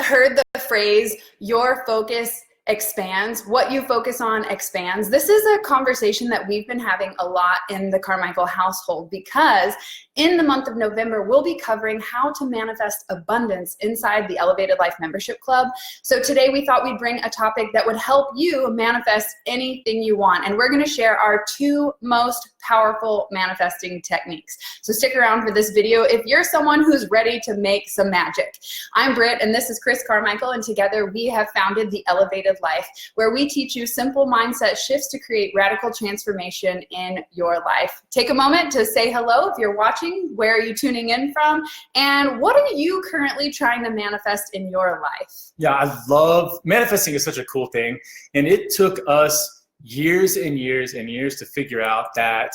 heard the phrase, your focus expands, what you focus on expands. This is a conversation that we've been having a lot in the Carmichael household, because in the month of November, we'll be covering how to manifest abundance inside the Elevated Life Membership Club. So today we thought we'd bring a topic that would help you manifest anything you want. And we're going to share our 2 most powerful manifesting techniques. So stick around for this video if you're someone who's ready to make some magic. I'm Brit and this is Chris Carmichael, and together we have founded the Elevated Life, where we teach you simple mindset shifts to create radical transformation in your life. Take a moment to say hello if you're watching. Where are you tuning in from? And what are you currently trying to manifest in your life? Yeah, I love manifesting. Is such a cool thing. And it took us years and years and years to figure out that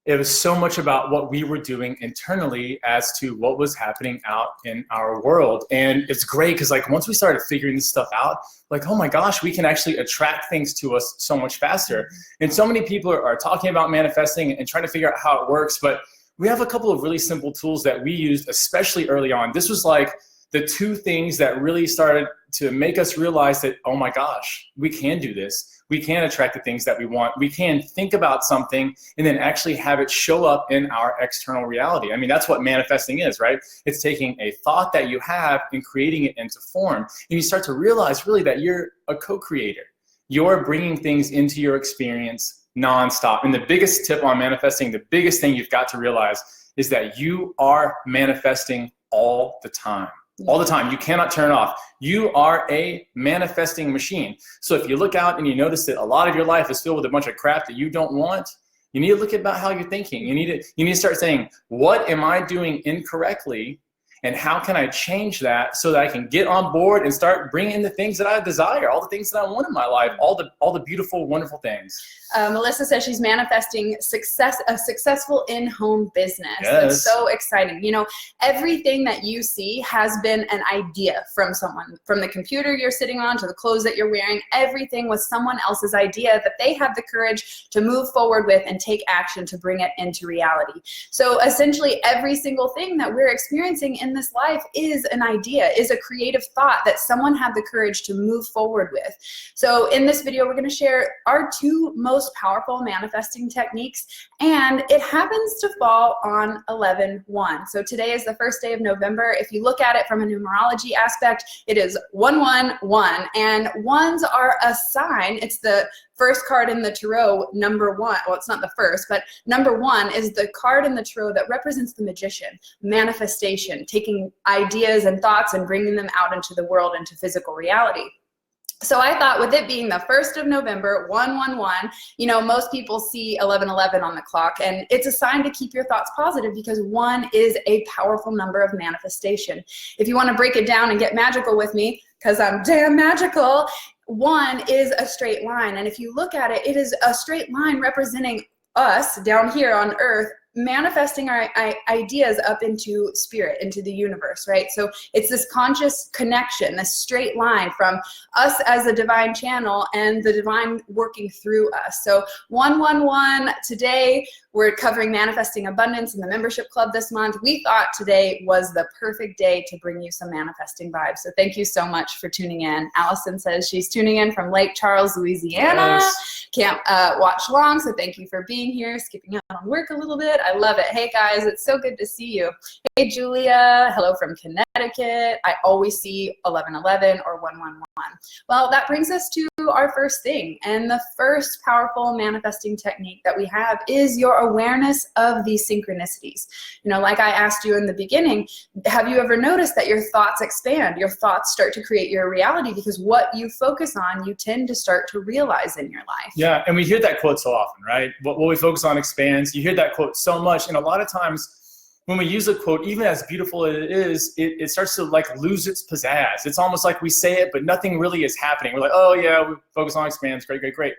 it was so much about what we were doing internally as to what was happening out in our world. And it's great because like once we started figuring this stuff out, like, oh my gosh, we can actually attract things to us so much faster. And so many people are talking about manifesting and trying to figure out how it works. But we have a couple of really simple tools that we used, especially early on. This was like the 2 things that really started to make us realize that, oh my gosh, we can do this. We can attract the things that we want. We can think about something and then actually have it show up in our external reality. I mean, that's what manifesting is, right? It's taking a thought that you have and creating it into form. And you start to realize really that you're a co-creator. You're bringing things into your experience nonstop. And the biggest tip on manifesting, the biggest thing you've got to realize is that you are manifesting all the time. All the time. You cannot turn off. You are a manifesting machine. So if you look out and you notice that a lot of your life is filled with a bunch of crap that you don't want, you need to look about how you're thinking. You need to start saying, what am I doing incorrectly? And how can I change that so that I can get on board and start bringing in the things that I desire, all the things that I want in my life, all the beautiful, wonderful things. Melissa says she's manifesting a successful in-home business. Yes. That's so exciting. You know, everything that you see has been an idea from someone, from the computer you're sitting on to the clothes that you're wearing. Everything was someone else's idea that they had the courage to move forward with and take action to bring it into reality. So essentially every single thing that we're experiencing in this life is an idea, is a creative thought that someone had the courage to move forward with. So in this video, we're going to share our 2 most powerful manifesting techniques, and it happens to fall on 11/1. So today is the first day of November. If you look at it from a numerology aspect, it is 111, and ones are a sign. It's the first card in the tarot, number 1. Well, it's not the first, but number 1 is the card in the tarot that represents the magician, manifestation, taking ideas and thoughts and bringing them out into the world, into physical reality. So I thought, with it being the 1st of November, 111, you know, most people see 1111 on the clock, and it's a sign to keep your thoughts positive because 1 is a powerful number of manifestation. If you want to break it down and get magical with me, because I'm damn magical, 1 is a straight line. And if you look at it, it is a straight line representing us down here on earth, manifesting our ideas up into spirit, into the universe, right? So it's this conscious connection, this straight line from us as a divine channel and the divine working through us. So 111, today we're covering manifesting abundance in the membership club this month. We thought today was the perfect day to bring you some manifesting vibes. So thank you so much for tuning in. Allison says she's tuning in from Lake Charles, Louisiana. Yes. Can't watch long, so thank you for being here, skipping out on work a little bit. I love it. Hey guys, it's so good to see you. Hey Julia, hello from Connecticut. I always see 1111 or 111. Well, that brings us to our first thing. And the first powerful manifesting technique that we have is your awareness of these synchronicities. You know, like I asked you in the beginning, have you ever noticed that your thoughts expand? Your thoughts start to create your reality because what you focus on, you tend to start to realize in your life. Yeah, and we hear that quote so often, right? What we focus on expands. You hear that quote so much, and a lot of times when we use a quote, even as beautiful as it is, it starts to like lose its pizzazz. It's almost like we say it, but nothing really is happening. We're like, oh yeah, we focus on expands, great, great, great.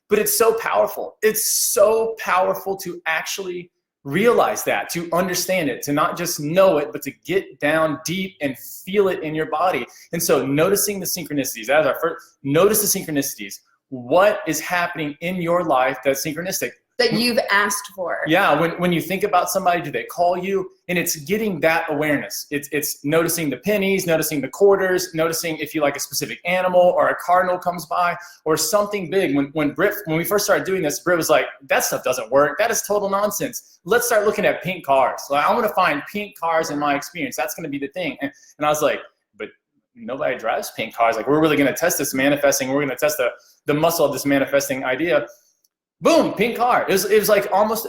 But it's so powerful. It's so powerful to actually realize that, to understand it, to not just know it, but to get down deep and feel it in your body. And so noticing the synchronicities, that is our first, notice the synchronicities. What is happening in your life that's synchronistic? that you've asked for. Yeah, when you think about somebody, do they call you? And it's getting that awareness. It's noticing the pennies, noticing the quarters, noticing if you like a specific animal or a cardinal comes by or something big. When we first started doing this, Brit was like, that stuff doesn't work. That is total nonsense. Let's start looking at pink cars. Like, I want to find pink cars in my experience. That's going to be the thing. And I was like, but nobody drives pink cars. Like, we're really going to test this manifesting. We're going to test the muscle of this manifesting idea. Boom, pink car. It was like almost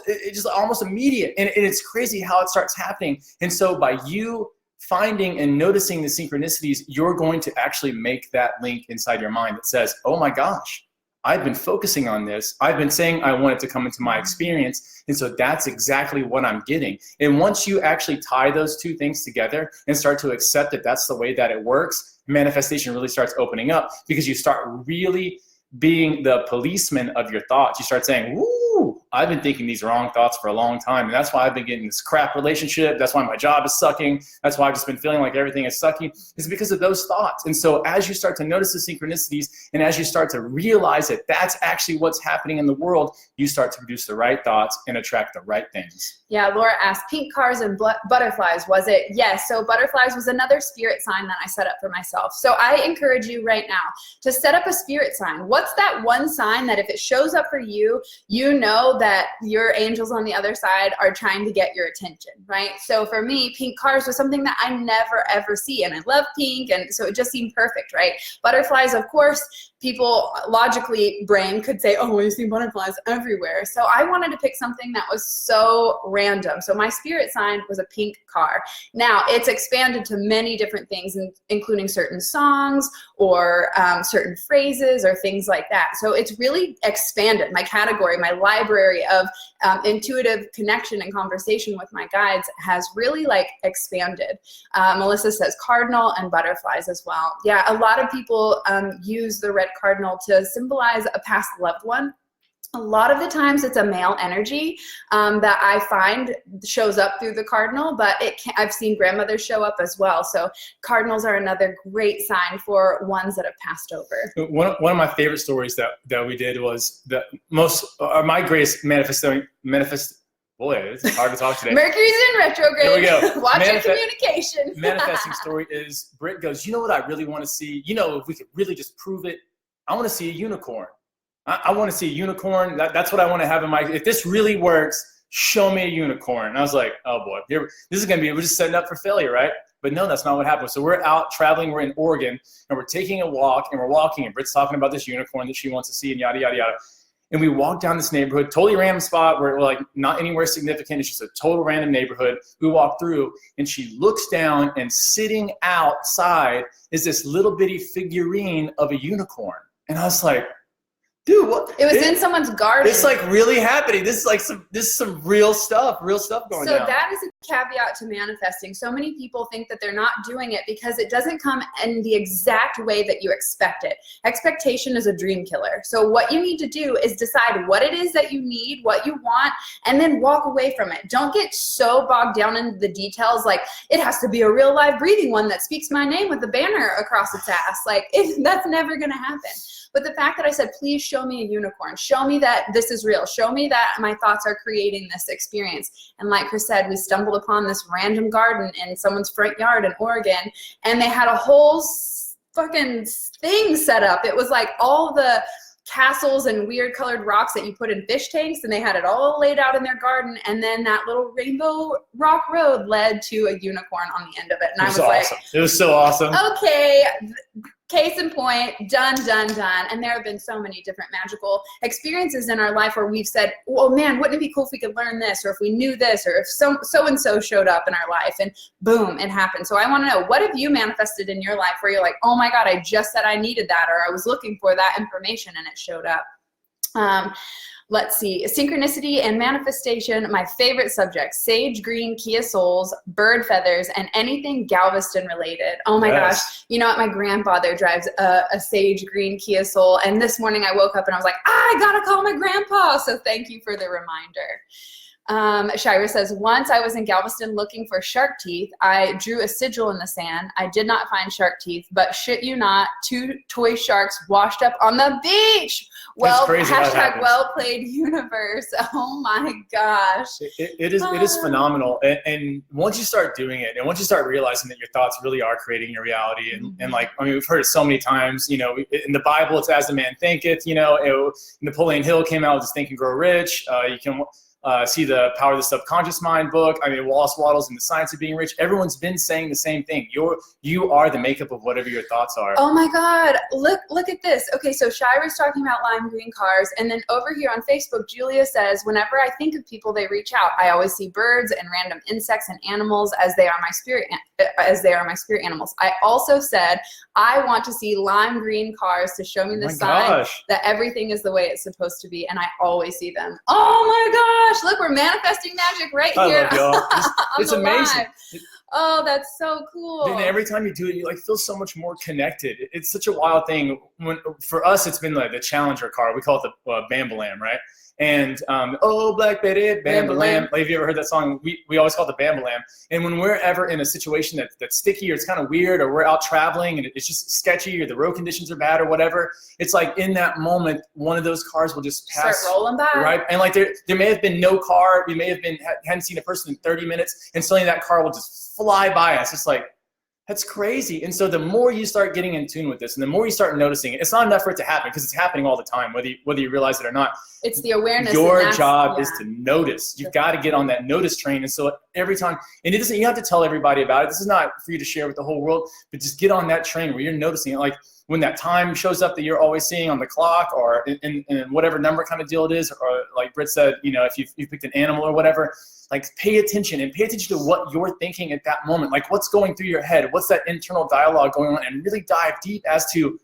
immediate. And it's crazy how it starts happening. And so by you finding and noticing the synchronicities, you're going to actually make that link inside your mind that says, oh my gosh, I've been focusing on this. I've been saying I want it to come into my experience. And so that's exactly what I'm getting. And once you actually tie those two things together and start to accept that that's the way that it works, manifestation really starts opening up, because you start really being the policeman of your thoughts. You start saying, woo, I've been thinking these wrong thoughts for a long time. And that's why I've been getting this crap relationship. That's why my job is sucking. That's why I've just been feeling like everything is sucking. It's because of those thoughts. And so as you start to notice the synchronicities and as you start to realize that that's actually what's happening in the world, you start to produce the right thoughts and attract the right things. Yeah, Laura asked, pink cars and butterflies, was it? Yes, so butterflies was another spirit sign that I set up for myself. So I encourage you right now to set up a spirit sign. What's that one sign that if it shows up for you, you know that your angels on the other side are trying to get your attention, right? So for me, pink cars was something that I never ever see, and I love pink, and so it just seemed perfect, right? Butterflies, of course, people logically, brain could say, oh, we've seen butterflies everywhere. So I wanted to pick something that was so random. So my spirit sign was a pink car. Now it's expanded to many different things, including certain songs or certain phrases or things like that. So it's really expanded my category, my library of intuitive connection and conversation with my guides has really like expanded. Melissa says cardinal and butterflies as well. Yeah, a lot of people use the red cardinal to symbolize a past loved one. A lot of the times it's a male energy that I find shows up through the cardinal, but I've seen grandmothers show up as well. So cardinals are another great sign for ones that have passed over. One of my favorite stories that we did was my greatest boy, it's hard to talk today. Mercury's in retrograde. Here we go. Watch your communication. Manifesting story is Brit goes, you know what I really want to see? You know, if we could really just prove it, I want to see a unicorn. I want to see a unicorn. That's what I want to have in my, if this really works, show me a unicorn. And I was like, oh boy, this is going to be, we're just setting up for failure, right? But no, that's not what happened. So we're out traveling, we're in Oregon, and we're taking a walk, and we're walking, and Brit's talking about this unicorn that she wants to see, and yada, yada, yada. And we walk down this neighborhood, totally random spot where we're like not anywhere significant. It's just a total random neighborhood. We walk through, and she looks down, and sitting outside is this little bitty figurine of a unicorn. And I was like, dude, what? It was in someone's garden. It's like really happening. This is some real stuff going down. So that is a caveat to manifesting. So many people think that they're not doing it because it doesn't come in the exact way that you expect it. Expectation is a dream killer. So what you need to do is decide what it is that you need, what you want, and then walk away from it. Don't get so bogged down in the details, like it has to be a real live breathing one that speaks my name with a banner across its ass. Like that's never going to happen. But the fact that I said, please show me a unicorn, show me that this is real, show me that my thoughts are creating this experience. And like Chris said, we stumbled upon this random garden in someone's front yard in Oregon, and they had a whole fucking thing set up. It was like all the castles and weird colored rocks that you put in fish tanks, and they had it all laid out in their garden, and then that little rainbow rock road led to a unicorn on the end of it. And I was like, it was so awesome. Okay, case in point, done. And there have been so many different magical experiences in our life where we've said, oh man, wouldn't it be cool if we could learn this, or if we knew this, or if so-and-so showed up in our life, and boom, it happened. So I want to know, what have you manifested in your life where you're like, oh my God, I just said I needed that, or I was looking for that information and it showed up? Let's see, synchronicity and manifestation, my favorite subjects, sage green Kia Souls, bird feathers, and anything Galveston related. Oh my gosh, you know what, my grandfather drives a sage green Kia Soul, and this morning I woke up and I was like, I gotta call my grandpa, so thank you for the reminder. Shira says, once I was in Galveston looking for shark teeth. I drew a sigil in the sand. I did not find shark teeth, but shit you not, 2 toy sharks washed up on the beach. Well, hashtag well played universe. Oh my gosh. It is phenomenal. And once you start doing it, and once you start realizing that your thoughts really are creating your reality, and like, I mean, we've heard it so many times, you know, in the Bible, it's as a man thinketh, you know, Napoleon Hill came out with his Think and Grow Rich. You can see the Power of the Subconscious Mind book. I mean, Wallace Wattles and the Science of Being Rich. Everyone's been saying the same thing. You are the makeup of whatever your thoughts are. Oh my God, look at this. Okay, so Shira's talking about lime green cars, and then over here on Facebook, Julia says, whenever I think of people, they reach out. I always see birds and random insects and animals as they are my spirit animals. I also said I want to see lime green cars to show me the sign that everything is the way it's supposed to be, and I always see them. Oh my gosh. Look, we're manifesting magic right here. I love y'all. It's amazing. Oh, that's so cool. And every time you do it, you like feel so much more connected. It's such a wild thing. For us, it's been like the Challenger car. We call it the Bambalam, right? And oh, Black Betty, Bambalam. Like, have you ever heard that song? We always call it the Bambalam. And when we're ever in a situation that's sticky or it's kind of weird, or we're out traveling and it's just sketchy, or the road conditions are bad or whatever, it's like in that moment, one of those cars will just pass. Start rolling by. Right? And like there may have been no car. We may have hadn't seen a person in 30 minutes, and suddenly that car will just fly by us. It's like, that's crazy. And so the more you start getting in tune with this, and the more you start noticing it, it's not enough for it to happen, because it's happening all the time, whether you realize it or not. It's the awareness. Your job is to notice. You've got to get on that notice train. And so every time, and you have to tell everybody about it. This is not for you to share with the whole world, but just get on that train where you're noticing it. Like when that time shows up that you're always seeing on the clock, or in whatever number kind of deal it is, or like Brit said, you know, if you picked an animal or whatever, like pay attention to what you're thinking at that moment. Like what's going through your head? What's that internal dialogue going on? And really dive deep as to,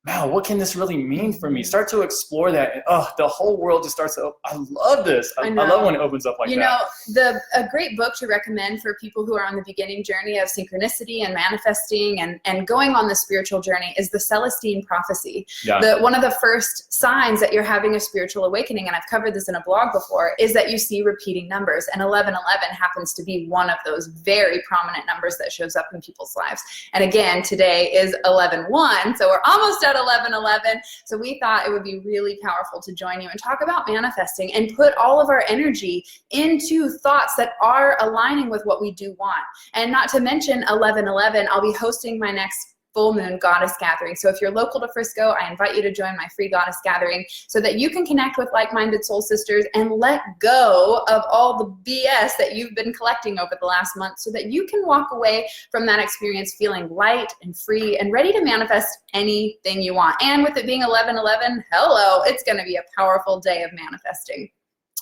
wow, what can this really mean for me? Start to explore that. And, the whole world just starts to, I love this. I love when it opens up like that. You know, a great book to recommend for people who are on the beginning journey of synchronicity and manifesting and going on the spiritual journey is the Celestine Prophecy. Yeah. One of the first signs that you're having a spiritual awakening, and I've covered this in a blog before, is that you see repeating numbers. And 1111 happens to be one of those very prominent numbers that shows up in people's lives. And again, today is 11/1, so we're almost at 11/11. So we thought it would be really powerful to join you and talk about manifesting and put all of our energy into thoughts that are aligning with what we do want. And not to mention 11/11, I'll be hosting my next full moon goddess gathering. So if you're local to Frisco, I invite you to join my free goddess gathering so that you can connect with like-minded soul sisters and let go of all the BS that you've been collecting over the last month, so that you can walk away from that experience feeling light and free and ready to manifest anything you want. And with it being 11/11, hello, it's going to be a powerful day of manifesting.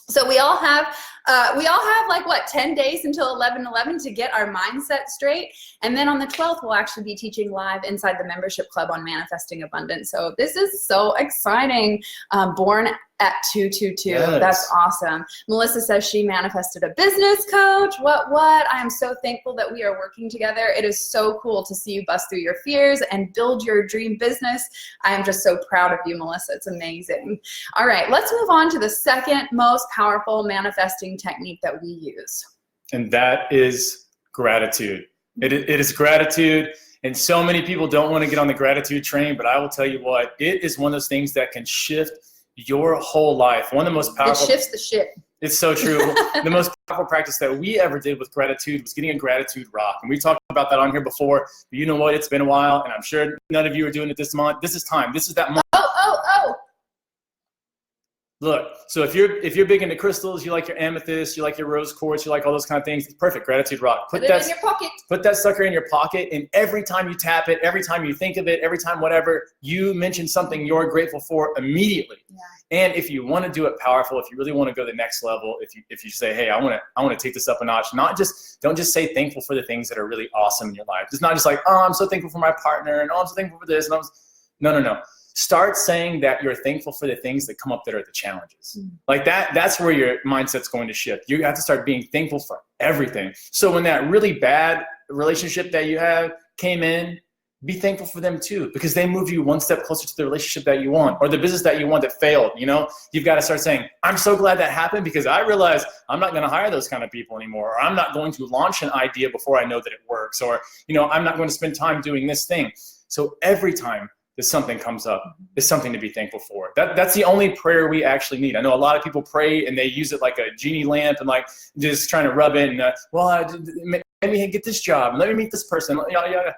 So we all have like what, 10 days until 11/11 to get our mindset straight. And then on the 12th, we'll actually be teaching live inside the membership club on manifesting abundance. So this is so exciting. Born at 222. Yes. That's awesome. Melissa says she manifested a business coach. What? I am so thankful that we are working together. It is so cool to see you bust through your fears and build your dream business. I am just so proud of you, Melissa. It's amazing. All right, let's move on to the second most powerful manifesting technique that we use. And that is gratitude. It is gratitude. And so many people don't want to get on the gratitude train, but I will tell you what, it is one of those things that can shift your whole life. One of the most powerful. It shifts the shit. It's so true. The most powerful practice that we ever did with gratitude was getting a gratitude rock. And we talked about that on here before. But you know what? It's been a while, and I'm sure none of you are doing it this month. This is time. This is that month. Oh. Look, so if you're big into crystals, you like your amethyst, you like your rose quartz, you like all those kind of things, it's perfect. Gratitude rock. Put it in your pocket. Put that sucker in your pocket, and every time you tap it, every time you think of it, every time whatever, you mention something you're grateful for immediately. Yeah. And if you want to do it powerful, if you really want to go to the next level, if you say, hey, I want to take this up a notch, don't just say thankful for the things that are really awesome in your life. It's not just like, oh, I'm so thankful for my partner, and oh, I'm so thankful for this, and no. Start saying that you're thankful for the things that come up that are the challenges. Like that's where your mindset's going to shift. You have to start being thankful for everything. So when that really bad relationship that you have came in, be thankful for them too, because they move you one step closer to the relationship that you want, or the business that you want that failed. You know, you've got to start saying, I'm so glad that happened, because I realized I'm not going to hire those kind of people anymore, or I'm not going to launch an idea before I know that it works, or, you know, I'm not going to spend time doing this thing. So every time that something comes up, is something to be thankful for. That's the only prayer we actually need. I know a lot of people pray and they use it like a genie lamp and like just trying to rub it and, let me get this job, let me meet this person, yada, yada.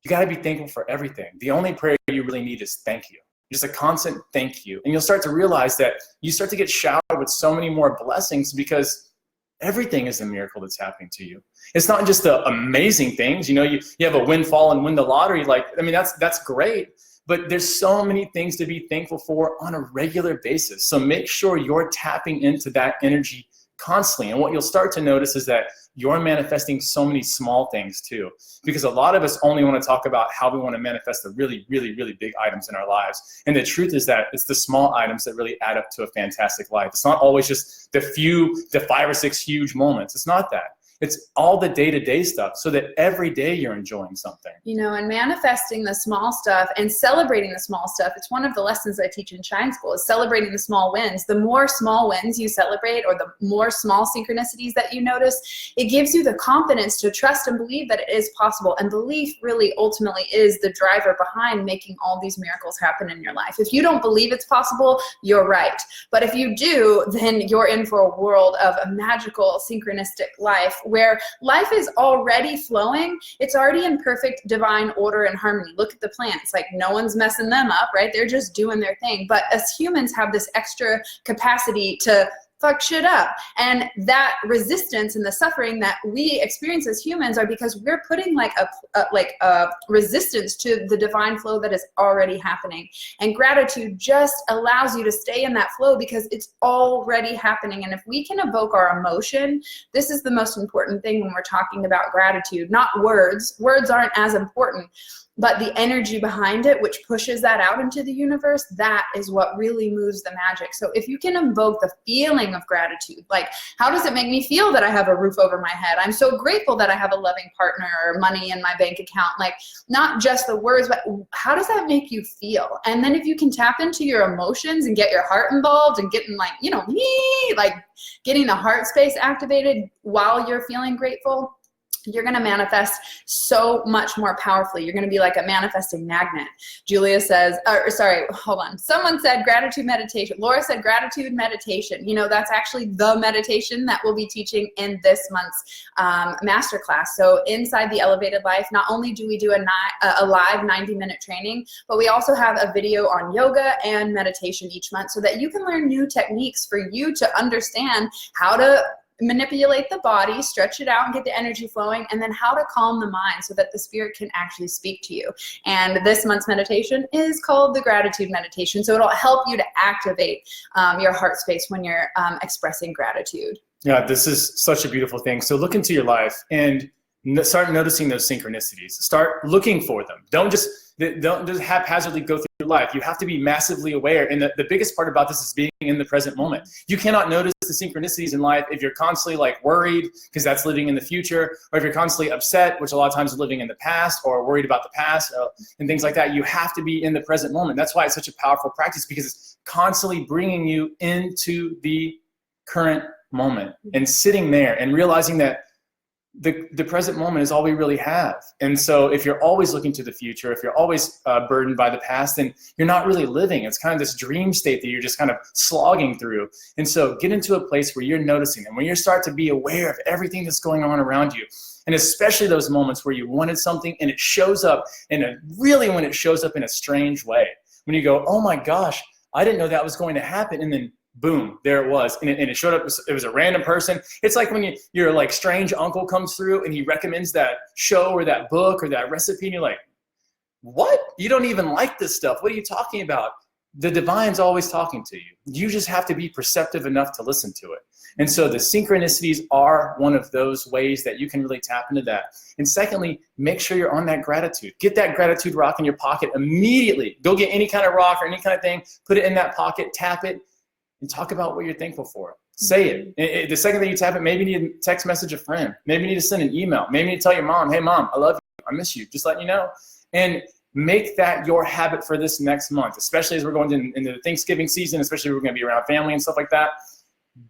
You got to be thankful for everything. The only prayer you really need is thank you. Just a constant thank you. And you'll start to realize that you start to get showered with so many more blessings, because everything is a miracle that's happening to you. It's not just the amazing things. You know, you have a windfall and win the lottery. Like, I mean, that's great. But there's so many things to be thankful for on a regular basis. So make sure you're tapping into that energy constantly. And what you'll start to notice is that you're manifesting so many small things too, because a lot of us only want to talk about how we want to manifest the really, really, really big items in our lives. And the truth is that it's the small items that really add up to a fantastic life. It's not always just the 5 or 6 huge moments. It's not that. It's all the day-to-day stuff, so that every day you're enjoying something. You know, and manifesting the small stuff and celebrating the small stuff. It's one of the lessons I teach in Shine School, is celebrating the small wins. The more small wins you celebrate, or the more small synchronicities that you notice, it gives you the confidence to trust and believe that it is possible. And belief really ultimately is the driver behind making all these miracles happen in your life. If you don't believe it's possible, you're right. But if you do, then you're in for a world of a magical, synchronistic life, where life is already flowing. It's already in perfect divine order and harmony. Look at the plants, like no one's messing them up, right? They're just doing their thing. But as humans have this extra capacity to fuck shit up. And that resistance and the suffering that we experience as humans are because we're putting like a resistance to the divine flow that is already happening. And gratitude just allows you to stay in that flow because it's already happening. And if we can evoke our emotion, this is the most important thing when we're talking about gratitude, not words. Words aren't as important. But the energy behind it, which pushes that out into the universe, that is what really moves the magic. So if you can invoke the feeling of gratitude, like how does it make me feel that I have a roof over my head? I'm so grateful that I have a loving partner or money in my bank account. Like not just the words, but how does that make you feel? And then if you can tap into your emotions and get your heart involved and getting like, you know, like getting the heart space activated while you're feeling grateful, you're going to manifest so much more powerfully. You're going to be like a manifesting magnet. Julia says, hold on. Someone said gratitude meditation. Laura said gratitude meditation. You know, that's actually the meditation that we'll be teaching in this month's masterclass. So inside the Elevated Life, not only do we do a live 90-minute training, but we also have a video on yoga and meditation each month so that you can learn new techniques for you to understand how to manipulate the body, stretch it out and get the energy flowing, and then how to calm the mind so that the spirit can actually speak to you. And this month's meditation is called the gratitude meditation. So it'll help you to activate your heart space when you're expressing gratitude. Yeah, this is such a beautiful thing. So look into your life and start noticing those synchronicities. Start looking for them. Don't just haphazardly go through your life. You have to be massively aware. And the biggest part about this is being in the present moment. You cannot notice the synchronicities in life if you're constantly like worried, because that's living in the future, or if you're constantly upset, which a lot of times is living in the past, or worried about the past and things like that. You have to be in the present moment. That's why it's such a powerful practice, because it's constantly bringing you into the current moment and sitting there and realizing that the present moment is all we really have. And so if you're always looking to the future, if you're always burdened by the past, then you're not really living. It's kind of this dream state that you're just kind of slogging through. And so get into a place where you're noticing, and when you start to be aware of everything that's going on around you, and especially those moments where you wanted something and it shows up when it shows up in a strange way, when you go, oh my gosh, I didn't know that was going to happen. And then boom, there it was. And it showed up, it was a random person. It's like when your like strange uncle comes through and he recommends that show or that book or that recipe, and you're like, what? You don't even like this stuff. What are you talking about? The divine's always talking to you. You just have to be perceptive enough to listen to it. And so the synchronicities are one of those ways that you can really tap into that. And secondly, make sure you're on that gratitude. Get that gratitude rock in your pocket immediately. Go get any kind of rock or any kind of thing, put it in that pocket, tap it, and talk about what you're thankful for. Say it. The second that you tap it, maybe you need to text message a friend. Maybe you need to send an email. Maybe you need to tell your mom, hey mom, I love you. I miss you. Just letting you know. and make that your habit for this next month, especially as we're going into the Thanksgiving season, especially we're going to be around family and stuff like that.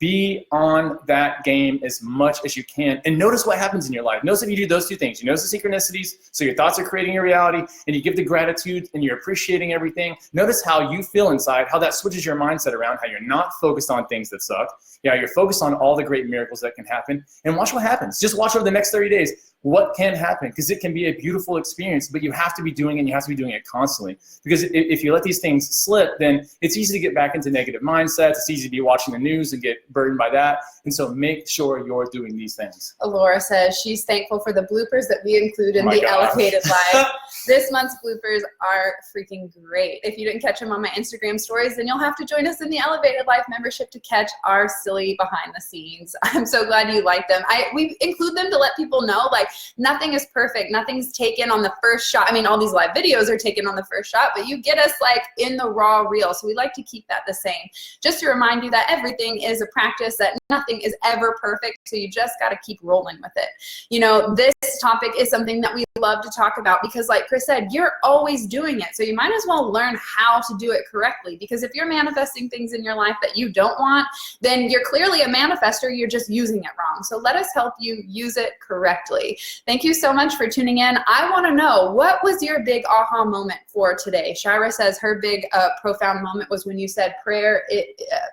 Be on that game as much as you can, and notice what happens in your life. Notice if you do those two things. You notice the synchronicities, so your thoughts are creating your reality, and you give the gratitude and you're appreciating everything. Notice how you feel inside, how that switches your mindset around, how you're not focused on things that suck. Yeah, you're focused on all the great miracles that can happen, and watch what happens. Just watch over the next 30 days what can happen, because it can be a beautiful experience, but you have to be doing it, and you have to be doing it constantly. Because if you let these things slip, then it's easy to get back into negative mindsets. It's easy to be watching the news and get burdened by that. And so make sure you're doing these things. Laura says she's thankful for the bloopers that we include in the Elevated Life. This month's bloopers are freaking great. If you didn't catch them on my Instagram stories, then you'll have to join us in the Elevated Life membership to catch our silly behind the scenes. I'm so glad you like them. We include them to let people know, like, nothing is perfect. Nothing's taken on the first shot. I mean, all these live videos are taken on the first shot, but you get us like in the raw real. So we like to keep that the same. Just to remind you that everything is a practice, that nothing is ever perfect. So you just got to keep rolling with it. You know, this topic is something that we love to talk about because, like Chris said, you're always doing it. So you might as well learn how to do it correctly, because if you're manifesting things in your life that you don't want, then you're clearly a manifester. You're just using it wrong. So let us help you use it correctly. Thank you so much for tuning in. I want to know, what was your big aha moment for today? Shira says her big profound moment was when you said prayer.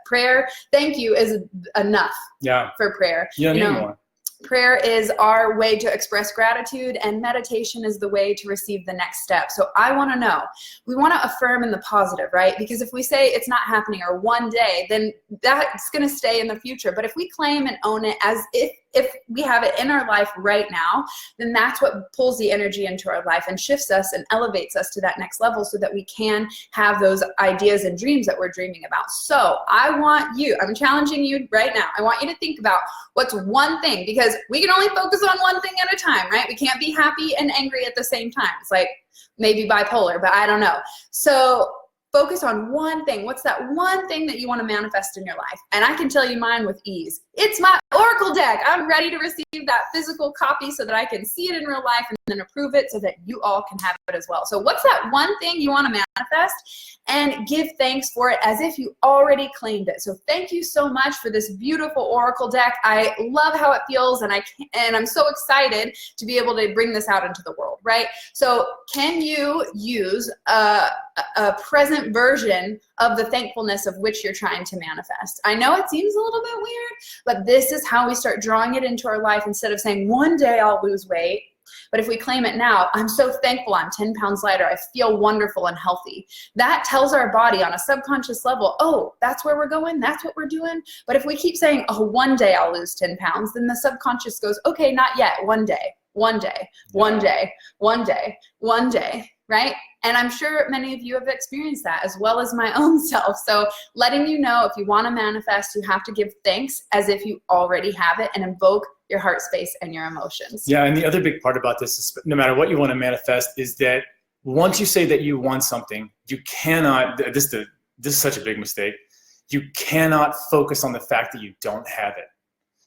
Prayer, thank you, is enough. Yeah. For prayer. You don't need more. Prayer is our way to express gratitude, and meditation is the way to receive the next step. So I want to know, we want to affirm in the positive, right? Because if we say it's not happening or one day, then that's going to stay in the future. But if we claim and own it as if we have it in our life right now, then that's what pulls the energy into our life and shifts us and elevates us to that next level, so that we can have those ideas and dreams that we're dreaming about. So I'm challenging you right now. I want you to think about what's one thing, because we can only focus on one thing at a time, right? We can't be happy and angry at the same time. It's like maybe bipolar, but I don't know. So focus on one thing. What's that one thing that you want to manifest in your life? And I can tell you mine with ease. It's my Oracle deck. I'm ready to receive that physical copy so that I can see it in real life and then approve it so that you all can have it as well. So what's that one thing you want to manifest? And give thanks for it as if you already claimed it. So thank you so much for this beautiful Oracle deck. I love how it feels, and I'm so excited to be able to bring this out into the world, right? So can you use a present version of the thankfulness of which you're trying to manifest? I know it seems a little bit weird, but this is how we start drawing it into our life, instead of saying one day I'll lose weight. But if we claim it now, I'm so thankful I'm 10 pounds lighter. I feel wonderful and healthy. That tells our body on a subconscious level, oh, that's where we're going. That's what we're doing. But if we keep saying, oh, one day I'll lose 10 pounds, then the subconscious goes, okay, not yet. One day, one day, one day, one day, one day, right? And I'm sure many of you have experienced that, as well as my own self. So letting you know, if you want to manifest, you have to give thanks as if you already have it, and invoke your heart space and your emotions. Yeah, and the other big part about this is, no matter what you want to manifest, is that once you say that you want something, you cannot, this is such a big mistake, you cannot focus on the fact that you don't have it.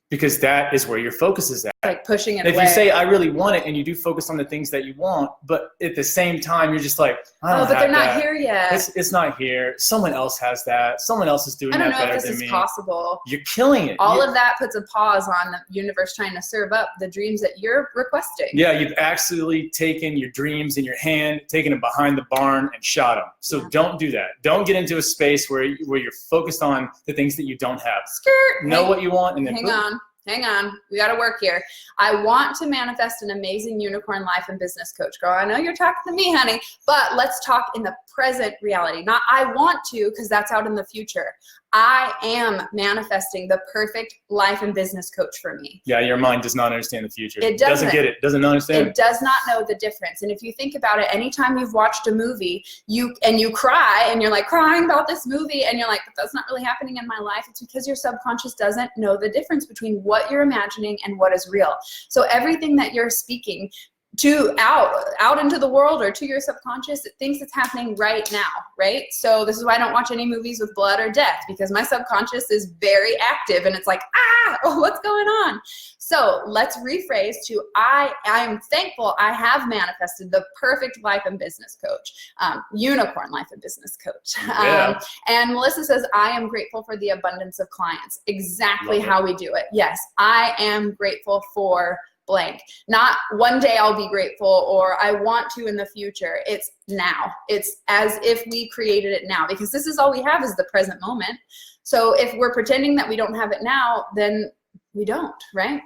Because that is where your focus is at. Like pushing it away. If you say, I really want it, and you do focus on the things that you want, but at the same time, you're just like, I don't but they're not that. here yet. It's not here. Someone else has that. Someone else is doing that better than me. I don't know if this is possible. You're killing it. All of that puts a pause on the universe trying to serve up the dreams that you're requesting. Yeah, you've actually taken your dreams in your hand, taken them behind the barn, and shot them. So don't do that. Don't get into a space where you're focused on the things that you don't have. Skirt. Know what you want, and then Hang on, we got to work here. I want to manifest an amazing unicorn life and business coach. Girl, I know you're talking to me, honey, but let's talk in the present reality. Not I want to, because that's out in the future. I am manifesting the perfect life and business coach for me. Yeah, your mind does not understand the future. It doesn't get it. Doesn't understand. It does not know the difference. And if you think about it, anytime you've watched a movie, you cry, and you're like crying about this movie, and you're like, but that's not really happening in my life. It's because your subconscious doesn't know the difference between what you're imagining and what is real. So everything that you're speaking, out into the world or to your subconscious, it thinks it's happening right now, right? So this is why I don't watch any movies with blood or death, because my subconscious is very active and it's like, oh, what's going on? So let's rephrase to I am thankful I have manifested the perfect life and business coach, unicorn life and business coach. Yeah. And Melissa says, I am grateful for the abundance of clients. Exactly how we do it. Yes, I am grateful for blank. Not one day I'll be grateful or I want to in the future. It's now. It's as if we created it now, because this is all we have is the present moment. So if we're pretending that we don't have it now, then we don't, right?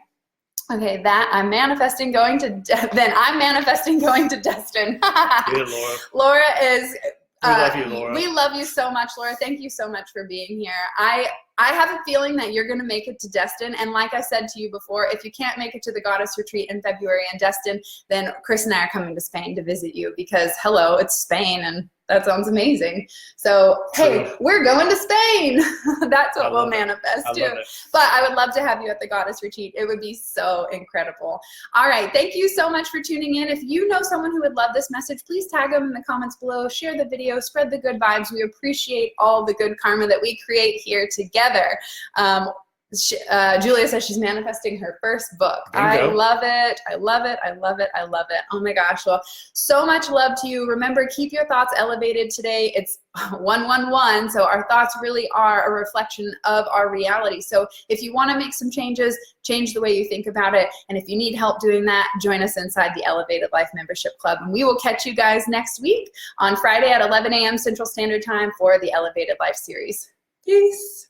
Okay, that I'm manifesting going to, then I'm manifesting going to Destin. Yeah, Laura. Laura is, We love you, Laura. We love you so much, Laura. Thank you so much for being here. I have a feeling that you're going to make it to Destin. And like I said to you before, if you can't make it to the Goddess Retreat in February in Destin, then Chris and I are coming to Spain to visit you, because hello, it's Spain and that sounds amazing. So, hey, we're going to Spain. That's what we'll manifest too. But I would love to have you at the Goddess Retreat. It would be so incredible. All right. Thank you so much for tuning in. If you know someone who would love this message, please tag them in the comments below, share the video, spread the good vibes. We appreciate all the good karma that we create here together. Julia says she's manifesting her first book. I love it. I love it. I love it. I love it. Oh my gosh. Well, so much love to you. Remember, keep your thoughts elevated today. It's 111. So our thoughts really are a reflection of our reality. So if you want to make some changes, change the way you think about it. And if you need help doing that, join us inside the Elevated Life Membership Club. And we will catch you guys next week on Friday at 11 a.m. Central Standard Time for the Elevated Life series. Peace.